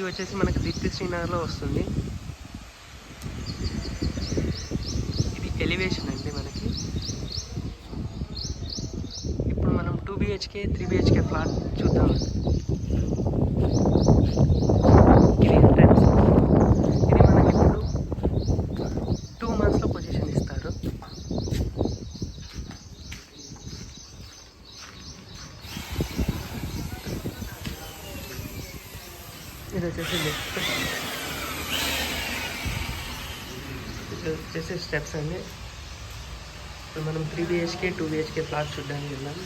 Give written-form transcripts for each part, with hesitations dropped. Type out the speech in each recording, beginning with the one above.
వచ్చేసి మనకి దీప్తి శ్రీనగర్లో వస్తుంది. ఇది ఎలివేషన్ అండి మనకి. ఇప్పుడు మనం 2 BHK 3 BHK ఫ్లాట్ చూద్దాం. ఇది ఎంట్రన్స్. ఇది మనకి ఇప్పుడు 2 monthsలో పొజిషన్ ఇస్తారు. ఇది వచ్చేసి లిఫ్ట్. ఇది వచ్చేసి స్టెప్స్ అండి. ఇప్పుడు మనం 3 BHK 2 BHK ఫ్లాట్ చూడడానికి వెళ్ళాం.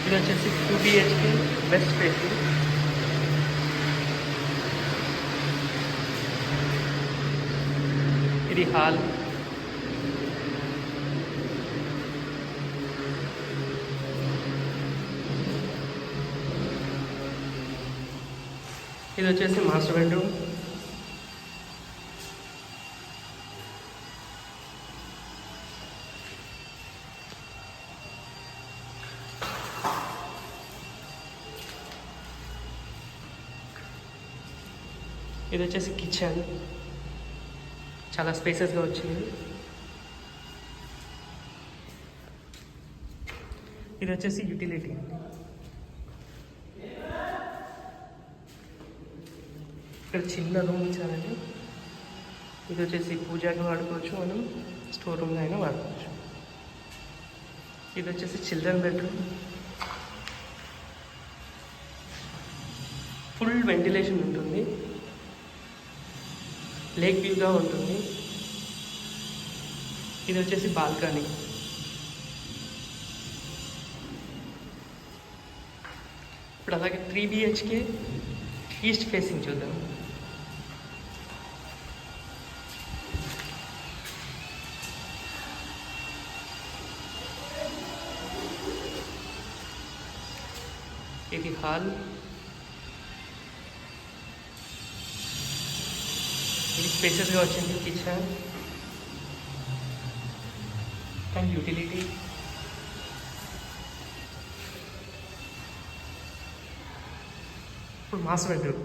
ఇది వచ్చేసి 2 BHK వెస్ట్ ఫేసింగ్. ఇది హాల్. ఇది వచ్చేసి మాస్టర్ బెడ్రూమ్. ఇది వచ్చేసి కిచెన్, చాలా స్పేసెస్గా వచ్చింది. ఇది వచ్చేసి యూటిలిటీ. ఇక్కడ చిన్న రూమ్ ఇచ్చారండి. ఇది వచ్చేసి పూజకి వాడుకోవచ్చు, మనం స్టోర్ రూమ్లో అయినా వాడుకోవచ్చు. ఇది వచ్చేసి చిల్డ్రన్ బెడ్రూమ్. ఫుల్ వెంటిలేషన్ ఉంటుంది, లేక్ వ్యూగా ఉంటుంది. ఇది వచ్చేసి బాల్కనీ. ఇప్పుడు అలాగే 3 BHK ఈస్ట్ ఫేసింగ్ చూద్దాం. ఇది హాల్. ఇది స్పేసెస్గా వచ్చింది కిచెన్ అండ్ యూటిలిటీ. ఇప్పుడు మాస్టర్ బెడ్రూమ్.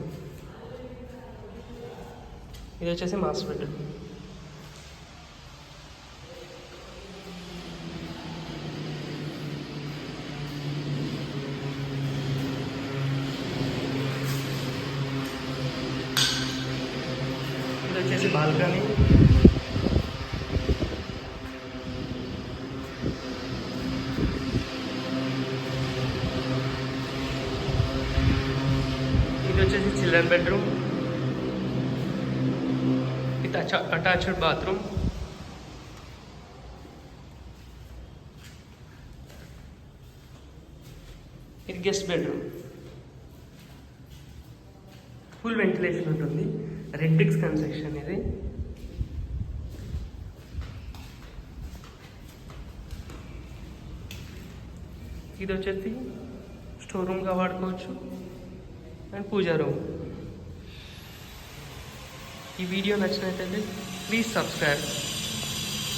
ఇది వచ్చేసి మాస్టర్ బెడ్రూమ్. ఇది వచ్చేసి బాల్కనీ. ఇది వచ్చేసి children bedroom with attached bathroom. ఇది గెస్ట్ బెడ్రూమ్. ఫుల్ వెంటిలేషన్ ఉంటుంది, రెడ్ బ్రిక్స్ కన్స్ట్రక్షన్ ఇది. ఇది వచ్చేసి స్టోర్ రూమ్గా వాడుకోవచ్చు అండ్ పూజా రూమ్. ఈ వీడియో నచ్చినట్లయితే ప్లీజ్ సబ్స్క్రైబ్.